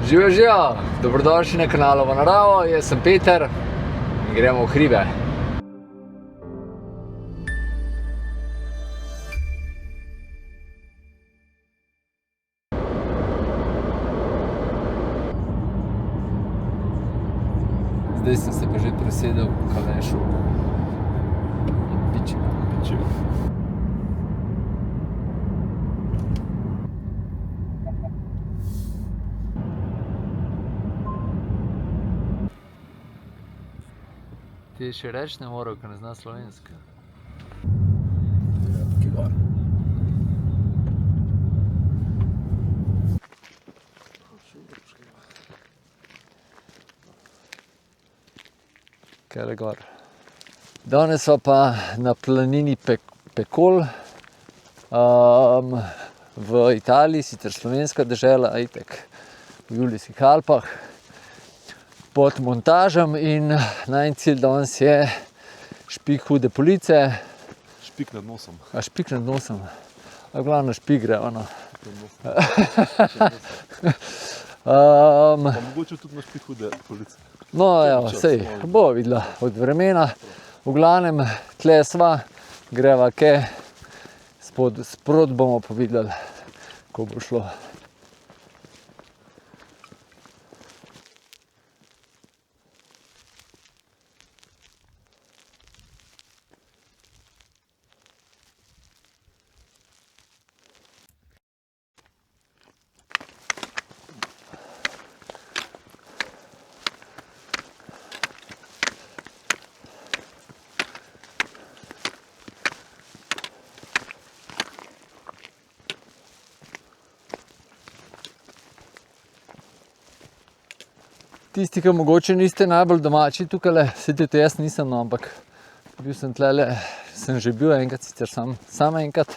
Živijo, živijo, dobrodošli na kanalu V naravo, jaz sem Peter in gremo v hribe. Zdaj sem se pa že presedel v kalešu in pičil. Ti še reči ne moral, ker ne zna slovenska. Ki gor. Kele gor. Danes smo pa na planini Pekol v Italiji, sicer slovenska dežela, itak v Julijskih Alpah. Pod montažem in najin cilj danes je Špik Hude Police. Špik nad nosom. A špik nad nosom. A glavno špik gre, ono. Pa mogoče tudi na Špik Hude Police. No, ja, sej, bo videla od vremena. V glavnem, tle sva, greva ke, sprot bomo pa videli, ko bo šlo. Tisti, ki mogoče niste najbolj domači tukajle, se tudi jaz nisem, no, ampak bil sem tlele, sem že bil enkrat, sicer sam enkrat.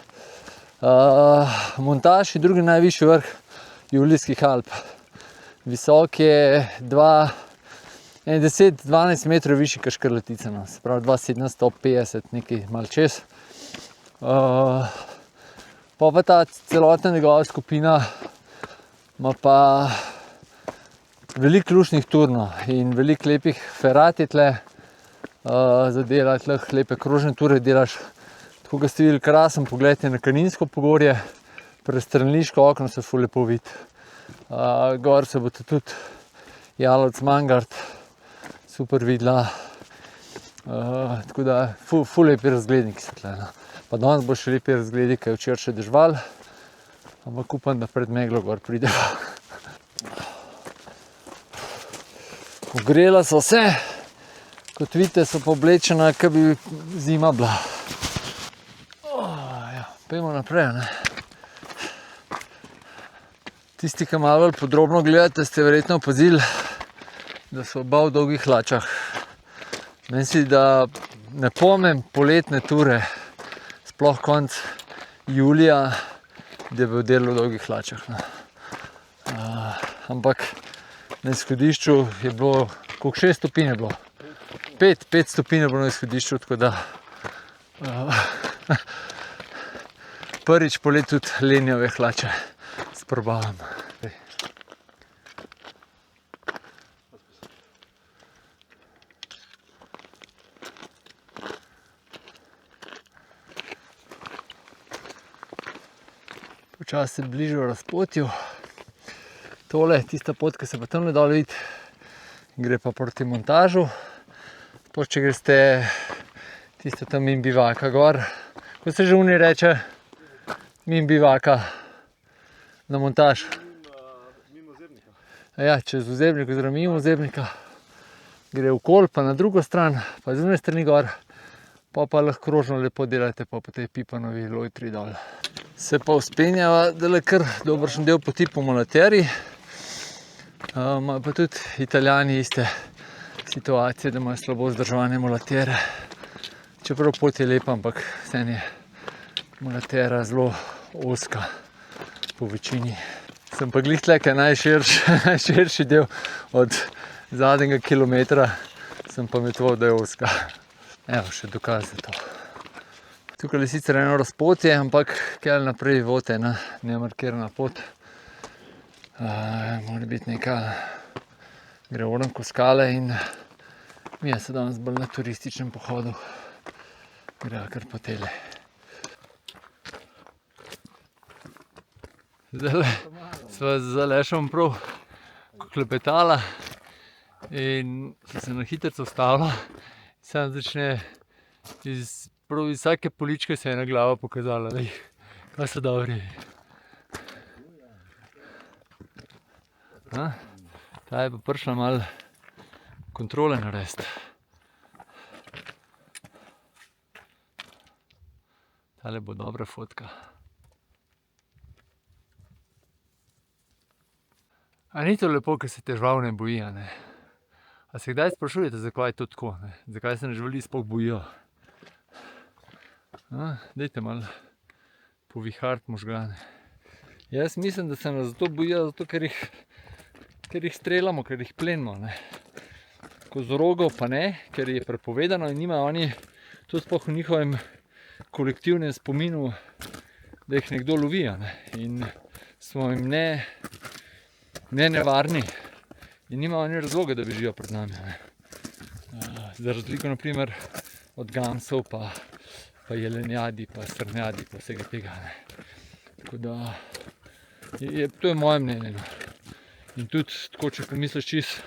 Montaž je drugi najvišji vrh Julijskih Alp. Visok je 10-12 metrov višji kot Škrlatica, no. Se pravi 2750, nekaj malo čez. Pa ta celotna njegova skupina ima pa veliko luštnih tur, no, in veliko lepih ferat je tle za delati, lahko lepe krožne ture delaš. Tako, ko ste videli krasen pogled je na Kaninsko pogorje, prestrelniško okno se ful lepo vidi. Gor se boste tudi Jalovec Mangart super videla. Tako da ful lepi razgledniki so tle, no. Pa danes bo še lepi razgledi, ker je včeraj še dežval, ampak upam, da pred meglo gor prideva. Ogrela so se, kot vidite so pa oblečena, kot bi zima bila. Ja, pojmo naprej, ne. Tisti, ki malo bolj podrobno gledate, ste verjetno opazili, da so oba v dolgih hlačah. Meni se, da ne pomnem poletne ture, sploh konec julija, da bi delal v dolgih hlačah, no. Ampak na izhodišču je bilo, koliko 6 stopinj je bilo? 5 stopinj je bilo na izhodišču, tako da prvič polet tudi lenjave hlače sprobavam. Počasi se bliža v razpotju. Tole, tista pot, ki se pa tamle dol vidi, gre pa proti montažu. Sploh, če greste tisto tam mimo bivaka gor. Ko se že uni reče? Mimo bivaka na montaž. Mimo Zebnika. Ja, čez Zebnik oziroma mimo Zebnika. Gre okoli, pa na drugo stran, pa z druge strani gor. Pa lahko krožno lepo delate, pa po tej Pipanovi lojtri dol. Se pa vzpenjava, da je kar dobršen del poti po Molateri. Imajo pa tudi Italijani iste situacije, da imajo slabo vzdrževanje Molatere. Čeprav pot je lepa, ampak vseeno je Molatera zelo ozka po večini. Sem pa glih tle, ker najširši del od zadnjega kilometra sem pa metoval, da je ozka. Evo, še dokaz za to. Tukaj je sicer eno razpotje, ampak kaj naprej vod je ena nemarkirana pot. Mora biti neka, gre oranko skale in mi se danes bolj na turističnem pohodu. Gre kar po tele. Zdaj sva z Alešom prav klepetala in so se na hitrico ustavila. Sam začne iz vsake poličke se je ena glava pokazala, kaj so dobri. Ta je pa prišla malo kontrole narediti. Tale bo dobra fotka. A ni to lepo, ko se te žval ne boji, a ne? A se kdaj sprašujete, zakaj je to tako, ne? Zakaj se ne živali sploh bojijo? Dajte malo povihariti možgane. Jaz mislim, da se nas zato bojijo, zato ker jih streljamo, ker jih plenimo, ne? Kozorogov pa ne, ker je prepovedano in nimajo oni, to sploh v njihovem kolektivnem spominu, da jih nekdo lovi, ne? In smo jim ne nevarni in nimajo oni razloga, da bežijo pred nami, ne? Za razliko na primer od gamsov pa jelenjadi, pa srnjadi, pa vsega tega, ne? Tako da, to je moje mnenje. In tudi, tako če pomisliš čisto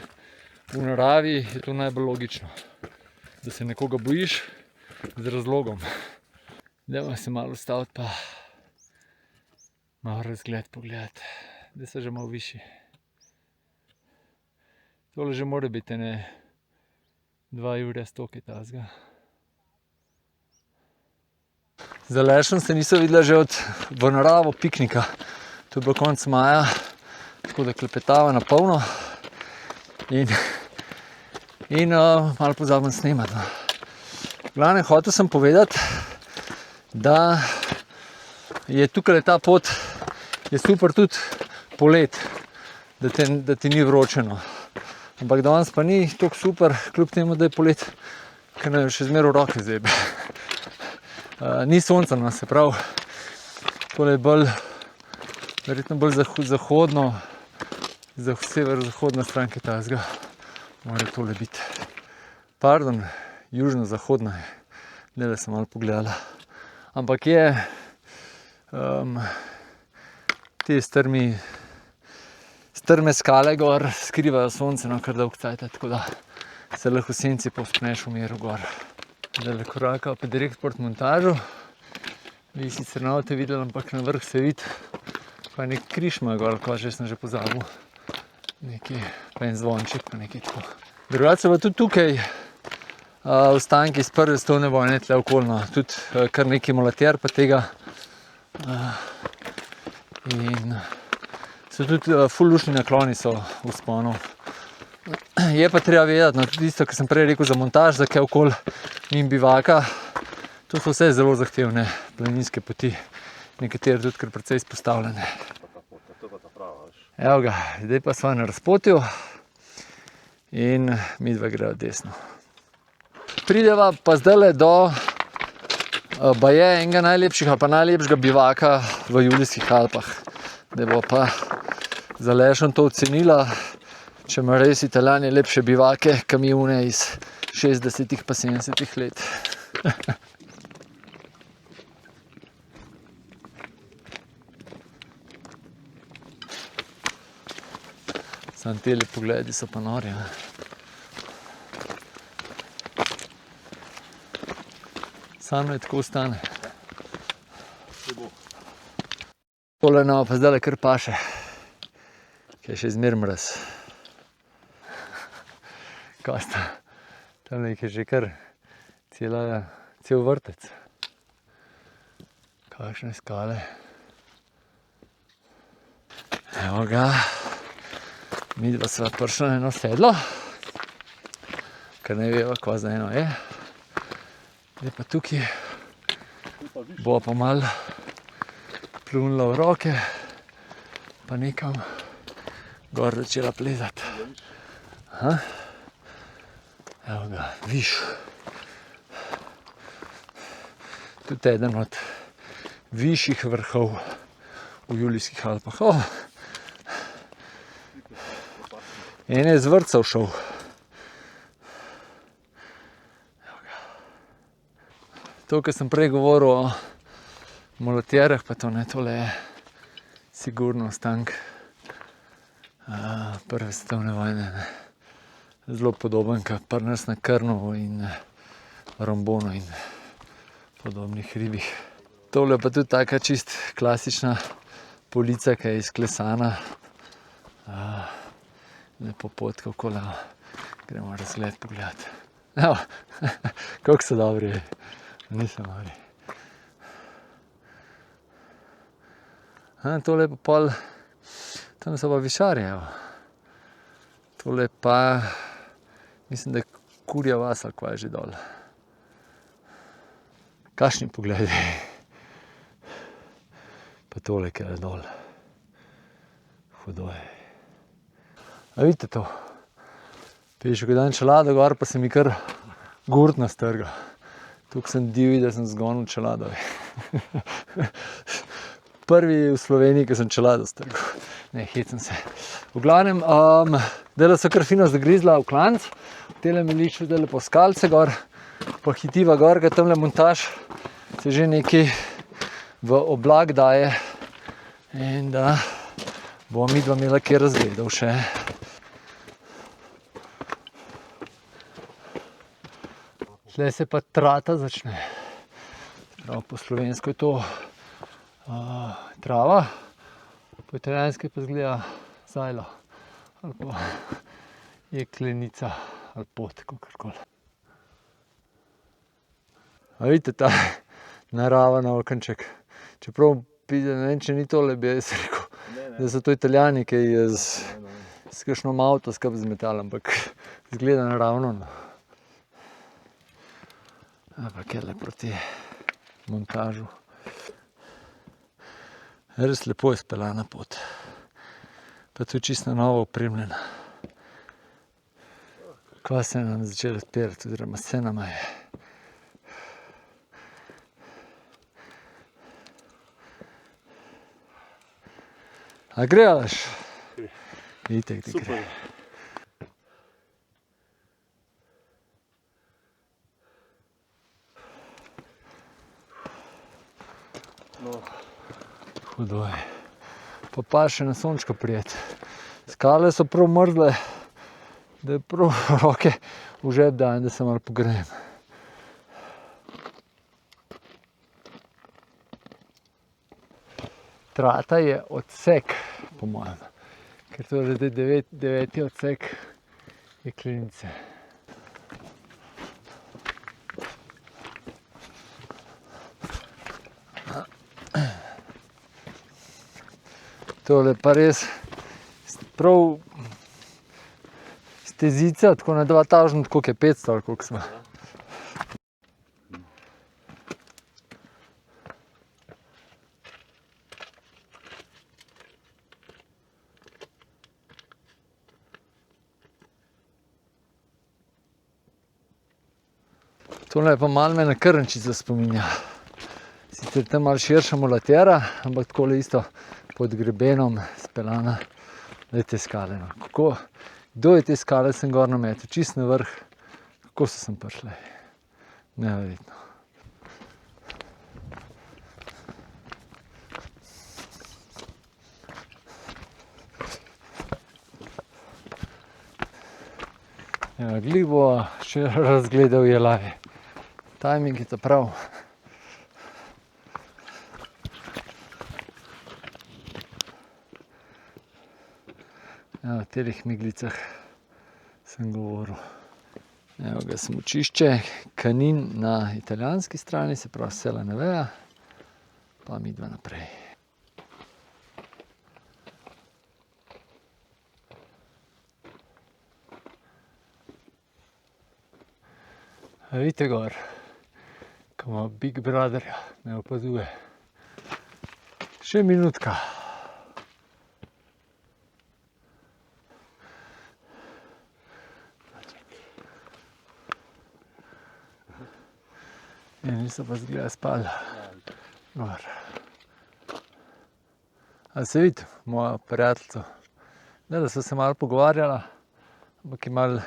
v naravi, je to najbolj logično. Da se nekoga bojiš z razlogom. Dajmo se malo ustaviti pa malo razgled pogledati, da so že malo višji. Tole že mora biti ne 2 ure stoki tazga. Z Alešem se niso videla že od v naravo piknika. To je bilo konec maja, tako da klepetava na polno in malo pozabim snemati. V glavnem hotel sem povedati, da je tukaj ta pot je super tudi polet, da ti ni vročeno. Ampak danes pa ni tako super, kljub temu, da je polet, ker nam še zmeraj v roke zebe. Ni sonca, no, se pravi, tole je bolj, verjetno bolj zahodno, severozahodna stran Kitajskega. Mora tole biti. Pardon, južno-zahodna je. Dele sem malo pogledala. Ampak je te strme skale gor skrivajo sonce, no, kar dolg cajt, tako da se lahko v senci povzpneš v miru gor. Zdaj koraka pa direkt port montažu. Vi sicer ne boste videli, ampak na vrh se vidi, pa nek križ ima gor, ko že sem že pozabil. Neki, pa en zvonček, pa nekaj tako. Drugače pa tudi tukaj ostanki iz prve svetovne vojne tle okolno. Tudi kar neki molater pa tega. In so tudi ful lušni nakloni so v vzponu. Je pa treba vedeti, no, tudi isto, kar sem prej rekel za montaž, za kaj okoli in bivaka. To so vse zelo zahtevne planinske poti, nekatere tudi kar precej izpostavljene. Evo ga, zdaj pa sva na razpotju in midva grejo desno. Prideva pa zdajle do baje enega najlepših ali pa najlepšega bivaka v Julijskih Alpah. Da bo pa z Alešem to ocenila, če ima res Italijani lepše bivake, kamione iz 60-ih pa 70-ih let. Sam tele pogledi so pa nori. Samo je tako ostane. Tole nama pa zdajle kar paše, ki je še zmer mraz. Kosta, tam je že kar cel vrtec. Kakšne skale. Evo ga, midva sva prišla na eno sedlo, ker ne veva, kva za eno je. Zdaj pa tukaj bo pa malo pljunila v roke, pa nekam gor začela plezati. Evo ga, viš. Tudi eden od višjih vrhov v Julijskih Alpah. En je z vrtcev šel. To, kar sem prej govoril o molotjerah, pa to ne, tole je sigurno ostank prve svetovne vojne. Ne. Zelo podoben, kot pri nas na Krnovu in Rombonu in podobnih hribih. Tole pa tudi taka čist klasična polica, ki je izklesana. Lepo pot, kako gremo razgled pogledati. Evo, kako so dobri, nisem dobri. Tole pa pol, tam so pa višari, evo. Tole pa, mislim, da je Kurja vas ali kva je že dol. Kakšni pogledi. Pa tole, kaj je dol. Hudo je. A vidite to? Pešel, ko dan čelado gor, pa se mi kar gurt nastrga. Tukaj sem divji, da sem zgonil čelado. Prvi v Sloveniji, ki sem čelado strgal. Ne, hecam se. V glavnem, dela so kar fino zagrizla v klanc. Tele me liču dele po skalce gor, pa hitiva gor, ga tamle montaž se že nekaj v oblak daje. In da bomo midva imela kje razgledal še. Tle se pa trata začne. Po slovensko je to trava, po italijansko pa izgleda zajlo ali pa jeklenica ali pot, kakorkoli. A vidite ta naraven okenček? Čeprav ne vem, če ni tole, bi jaz rekel, da so to Italijani, ki je s kakšno avto skupaj zmetali, ampak izgleda naravno. Ampak je le proti montažu. Res lepo je speljana pot. Pa tudi čisto novo opremljena. Kva se nam začela odpirati, oziroma se nama je. A gre, Aleš? Itek ti gre. Hudo je. Pa še na sončko prijeti. Skale so prav mrzle, da je prav roke v žep dajem, da se malo pogrejem. Trata je odsek, po mojem, ker to je zdaj 9. odsek jeklenice. Tole pa res prav stezica, tako na 2000, koliko je 500 ali koliko smo. Tole je pa malo me na Krnčico spominja. Sicer tam malo širša molotjera, ampak takole isto pod grebenom speljana te skale. Kdo je te skale sem gor nametel? Čist na vrh. Kako so sem prišle? Neverjetno. Ja, glih bo še razgledal jelaje. Timing je ta prav. Ja, o telih miglicah sem govoril. Evo ga smučišče, Kanin na italijanski strani, se pravi Sela Nevea, pa midva naprej. A vidite gor, ko ima Big Brotherja, me opazuje. Še minutka. Niso pa zgleda spali. Gor. A se vidi, moja prijateljica. Da so se malo pogovarjala, ampak je malo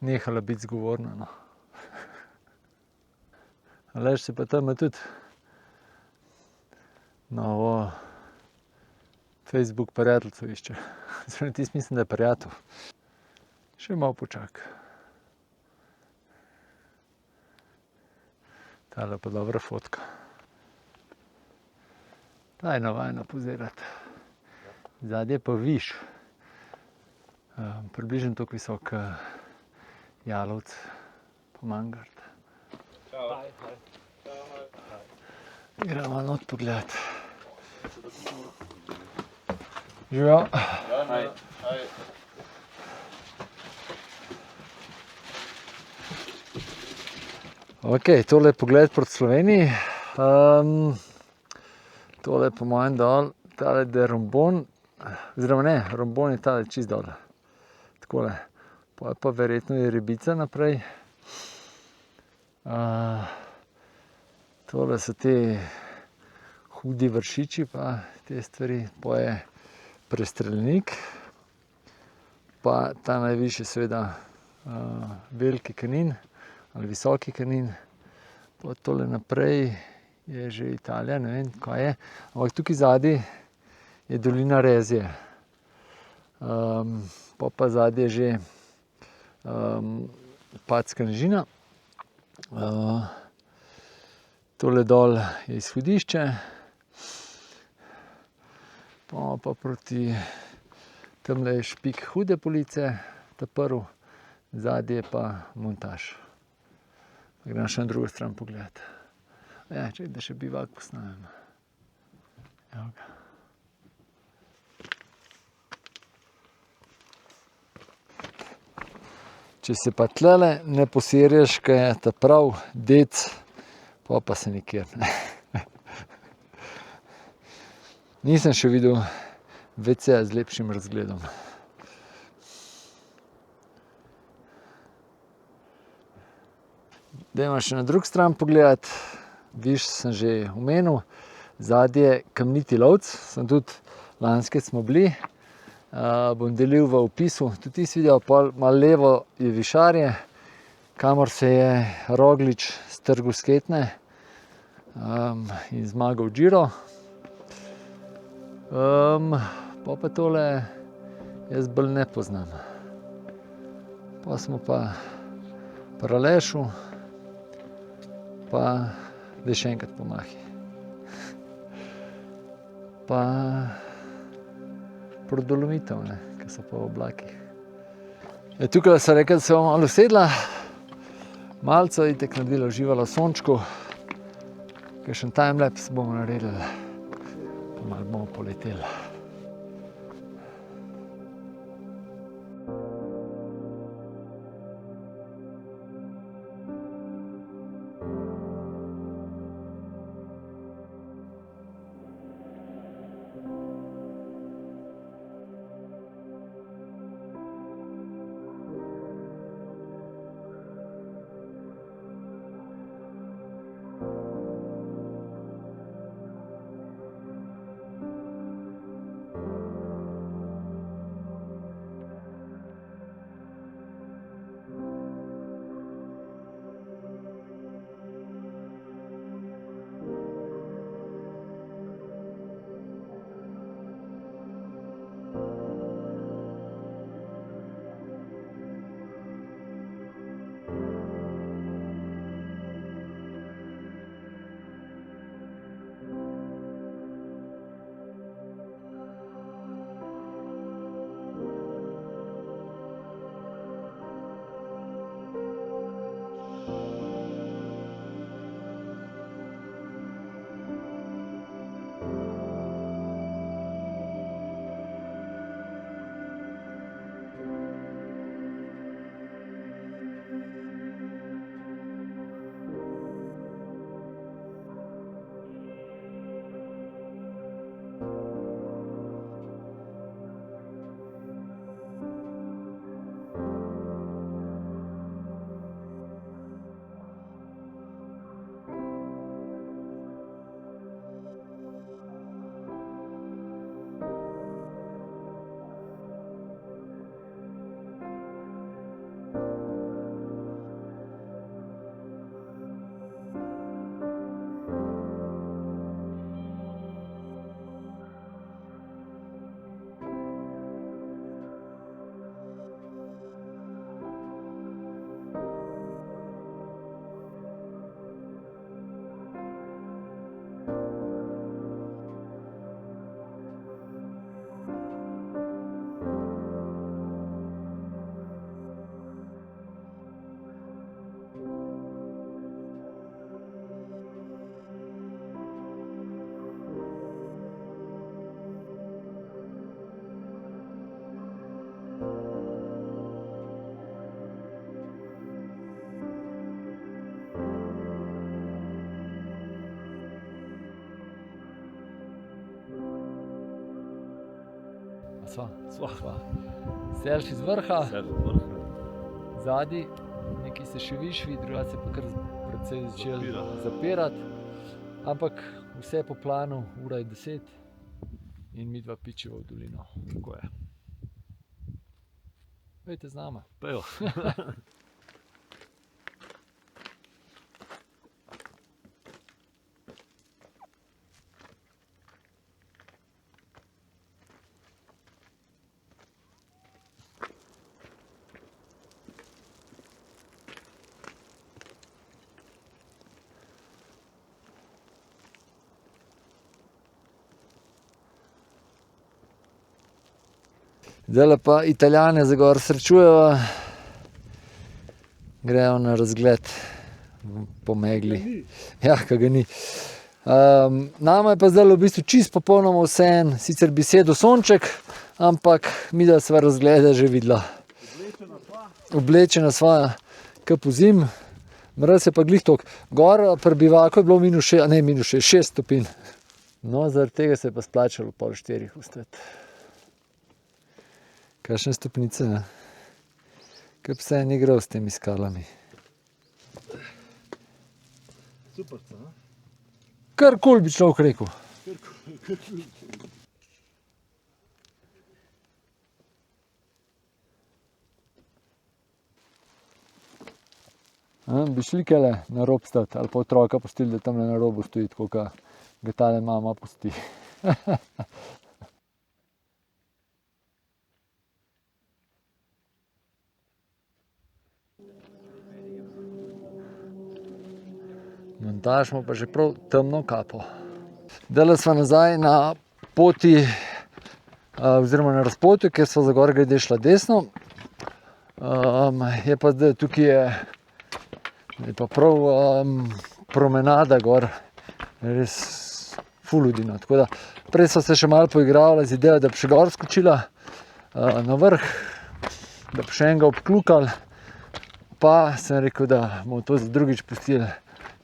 nehala biti zgovorna. No. Aleš se pa tam tudi novo Facebook prijateljstvo išče. Zdaj ti mislim, da je prijatelj. Še malo počak. Tale pa dobra fotka. Ta je navajena pozirati. Zadnje pa viš. Približno toliko visok Jalovec pa Mangart. Gremo not pogledat. Živijo. Ok, tole je pogled proti Sloveniji. Tole je po mojem dol, tale je Rombon, oziroma ne, Rombon je tale čist dol. Takole, pa verjetno je Ribica naprej. Tole so te hudi vršiči pa te stvari, pa je Prestrelnik, pa ta najvišji seveda Veliki Kanin ali Visoki Kanin, pa tole naprej je že Italija, ne vem, kaj je, ampak tukaj zadaj je dolina Rezije. Pa zadaj je že Padska nižina. Tole dol je izhodišče, pa proti tamle je Špik Hude Police, ta prvi, zadaj je pa montaž. Gremo še na drugo stran pogledat. Ja, čekaj, da še bivak posnamem. Evo ga. Če se pa tlele ne poserješ, kaj je ta prav dec, pa se nikjer ne. Nisem še videl WC-ja z lepšim razgledom. Dajmo še na drugo stran pogledat. Viš sem že omenil, zadnje Kamniti lovec, sem tudi lanskega smo bili. Bom delil v opisu, tudi tisti video, pol malo levo je Višarje, kamor se je Roglič strgal s ketne in zmagal Giro. Pa tole jaz bolj ne poznam. Pa smo pa pri Alešu, pa daj še enkrat pomahi. Pa proti Dolomitom, ki so pa v oblakih. Tukaj so rekli, da se bomo malo usedla, malce itak naredila, uživala v sončku, kakšen timelapse bomo naredili, pa malo bomo poleteli. Sva. Sva. Selfie z vrha, Selfie z vrha. zadnji, nekaj se še višvi, drugače se pa kar precej začel zapirati. Ampak vse po planu, ura je 10 in mi dva pičeva v dolino. Tako je. Pojdite z nama. Pejo. Zdaj pa Italijane za gor srečujeva. Grejo na razgled po megli. Ja, kaj ga ni. Nama je pa zdaj v bistvu čist popolnoma vseeno, sicer bi sedel sonček, ampak mi da sva razglede že videla. Oblečena sva, ke pozim, mraz je pa glih toliko. Gor pri bivaku je bilo -6 stopinj. No, zaradi tega se je pa splačalo pol 4 vstati. Kakšne stopnice, ne? Kaj pa se ni igral s temi skalami. Super, ne? Karkoli bi človek rekel. Bi šli kele na rob stati ali pa otroka pustili, da tamle na robu stoji, tako kot ga tale mama pusti. Montaž smo pa že prav temno kapo. Zdajle sva nazaj na poti, oziroma na razpotju, ker sva za gor grede šla desno. Je pa zdaj tukaj je pa prav promenada gor, res ful ljudi, no. Tako da prej sva se še malo poigravala z idejo, da bi še gor skočila na vrh, da bi še enega obklukali, pa sem rekel, da bomo to za drugič pustili,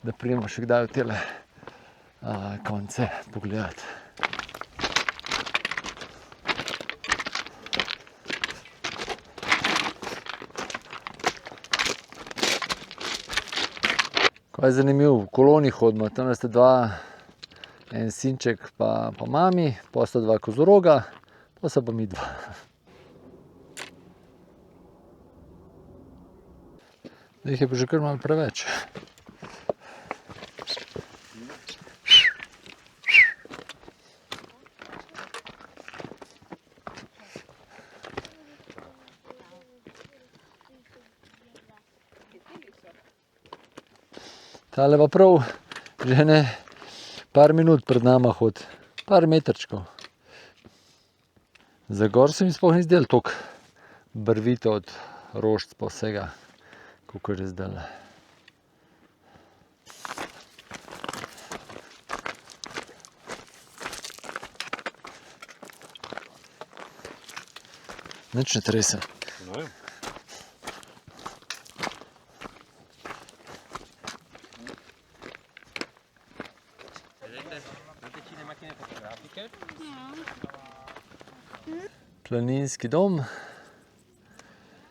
da pridemo še kdaj v tele konce pogledati. Kaj je zanimivo, v koloni hodimo, tam sta dva, en sinček pa mami, pa sta dva kozoroga, pa sta pa mi dva. Zdaj jih je pa že kar malo preveč. Tale pa prav že ne par minut pred nama hodi, par metrčkov. Za gor se mi sploh ni zdelo toliko barvito od rožic pa vsega, kakor je zdajle. Nič ne trese. Ne vem. Planinski dom,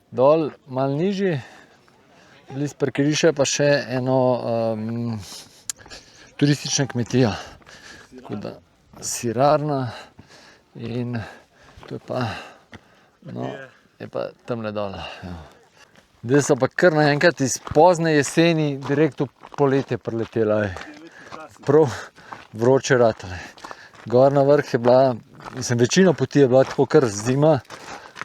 dol malo nižji, bliz parkirišča pa še eno turistična kmetija, tako da sirarna in to je pa, no, je pa tamle dol. Zdaj so pa kar naenkrat iz pozne jeseni direkt v poletje priletela. Prav vroče ratale. Gor na vrh je bila, mislim, večina poti je bila tako kar zima.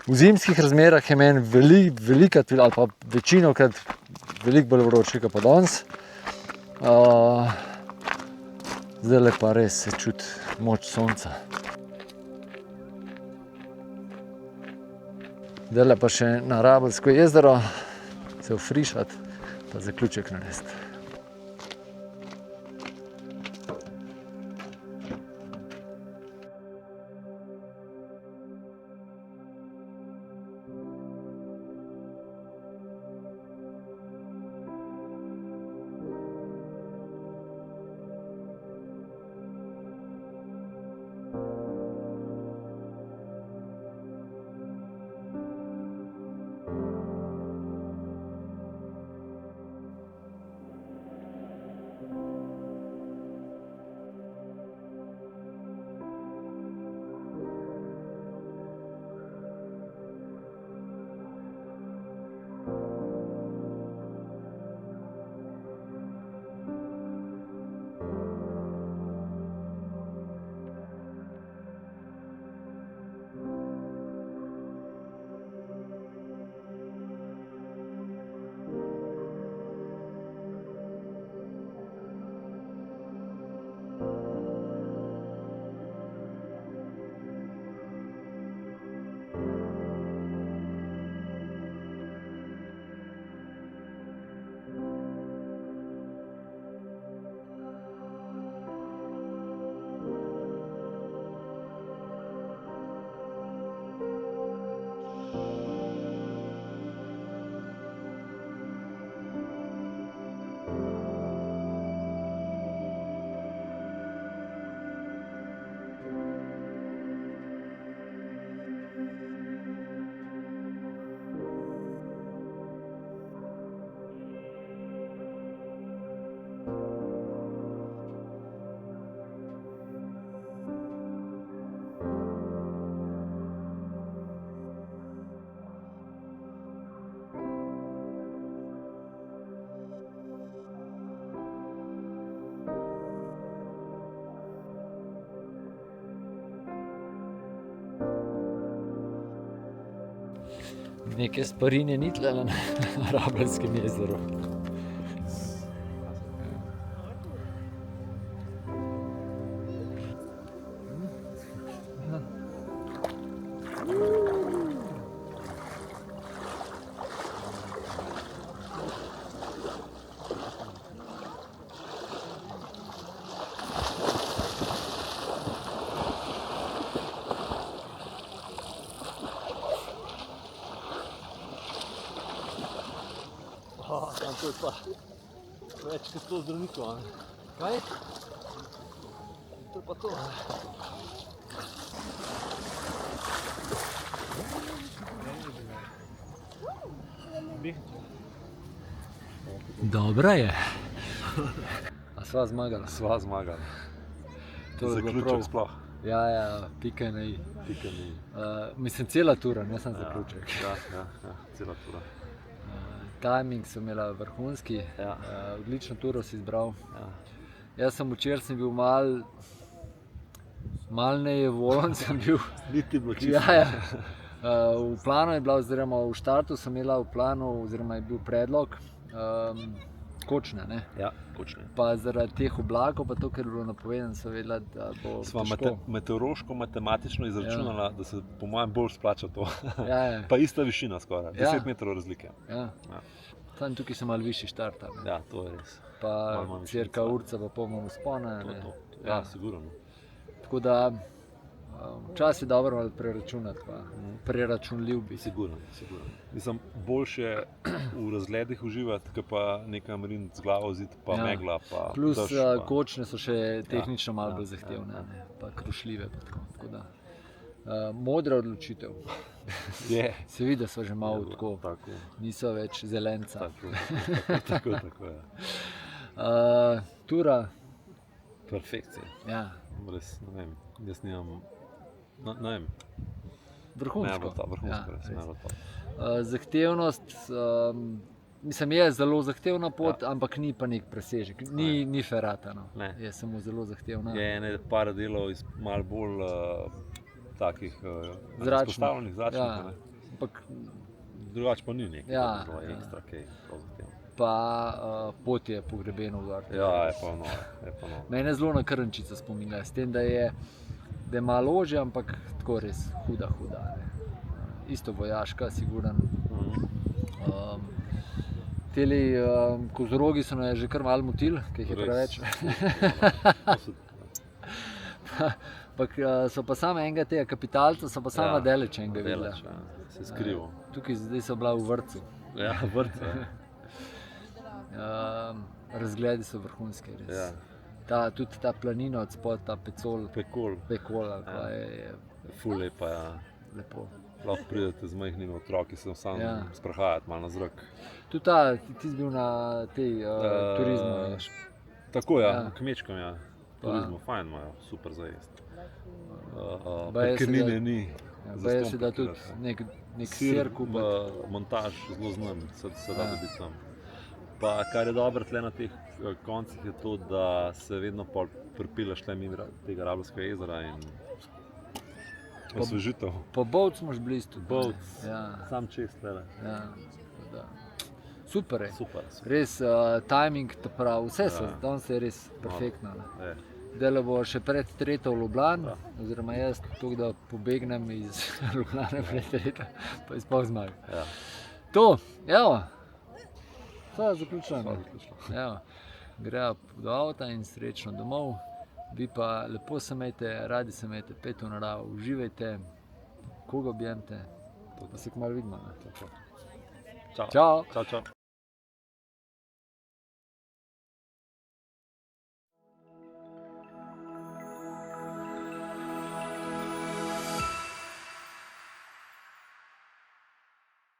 V zimskih razmerah je meni velikokrat ali pa večinokrat veliko bolj vroče, kot pa danes. Zdajle pa res se čuti moč sonca. Zdajle pa še na Rabelsko jezero se ufrišati pa zaključek narediti. Neke sparine ni tle na Rabelskem jezeru. Tam to je pa več kot 100 zdravnikov. Kaj? To je pa to. Dobra je. A sva zmagala? Sva zmagala. To je bilo prav. Zaključek sploh. Ja, pika na i. Pika ni. Mislim, cela tura, ne samo zaključek. Ja, cela tura. Timing sem imela vrhunski, Ja. Odlično turo si izbral. Ja. Jaz včeraj sem bil mal nejevoljen, sem bil. Niti bilo čisto. Ja. V planu je bila, oziroma v štartu sem imela v planu, oziroma je bil predlog kočne, ne? Ja, kočne. Pa zaradi teh oblakov, pa to, ker je bilo napovedano, sem vedela, da bo Sva težko. meteorološko, matematično izračunala, da se po mojem bolj splača to. Ja. Pa ista višina skoraj, 10 Ja. metrov razlike. Ja. Tam tukaj sem malo višji štart. Ja, to je res. Pa Malo manj cirka višinca. urca pa pol imam vzpona. To je ne. to. Ja, sigurno. Tako da včasih je dobro malo preračunati, pa preračunljiv bi. Sigurno. Mislim, boljše v razgledih uživati, kot pa nekam riniti z glavo v zid, pa Ja. megla, pa Plus dež, pa... kočne so še tehnično malo ja, bolj zahtevne, ja. ne, pa krušljive. Pa tako da. Modra odločitev. Je. Se vidi, da so že malo Je, tako, tako. niso več zelenca. Tako, ja. Tura, Perfekcija. ja, Res, ne vem, jaz nimam, ne vem, vrhunsko. vrhunsko, res, res. najbolj top. Zahtevnost, mislim, je zelo zahtevna pot, ampak ni pa nek presežek, ni ferata. No. Ne. Je samo zelo zahtevna. Je ene par delov iz malo bolj takih izpostavljenih zračnih, Ja. ne. Ampak Drugače pa ni nekaj, Ja, da bi bilo ja. ekstra, kaj prav zahtevno. pa pot je pogrebeno v gor. Ja, je pa noro. Mene zelo na Krnčico spominja, s tem, da je malo ožje, ampak tako res huda. Ne. Isto vojaška, sigurno. Teli kozorogi so me že kar malo motili, ker jih je Res. preveč. Ampak so pa samo enega tega kapitalca, so pa samo daleč enega videla. Se skrivo. Tukaj zdaj so bila v vrtu. Ja, vrtce. Razgledi so vrhunski. Res. Ja. Tudi ta planina od spodaj, ta Pekol, Pekol. pa je Ful lepa, ja. lepo. Lahko pridete z majhnimi otroki, se sam Ja. sprehajati malo na zrak. Tudi ti si bil na tej turizmu. Tako, ja, Ja. kmečkom, ja. Turizmu, fajn imajo, super za jesti. Baje se Parkirnine da- ni. Zdaj se da tudi parkirati. nek Sir, sir kupiti. montaž zelo znam, se da Ja. dobiti tam. Pa kar je dobro tle na teh koncih je to, da se vedno pol pripeleš tle mimo tega Rabelskega jezera in osvežitev. Po Bovcu smo že blizu. tudi, ne. Bovc, Ja, sam čez tle. ja. Tako da. Super je. Super. Res, timing, prav, vse so, Ja. danes je res perfektno. Ne. Je. Delo bo še pred tretjo v Ljubljani, Ja. oziroma jaz tako, da pobegnem iz Ljubljane pred tretjo, pa izpol zmag. Ja. To, evo, to je zaključeno. Evo, grejo do avta in srečno domov. Vi pa lepo se imejte, radi se imejte, pejte v naravo, uživajte, koga objemite, pa se kmalu vidimo. Ne. Čau. Čau. Čau, čau.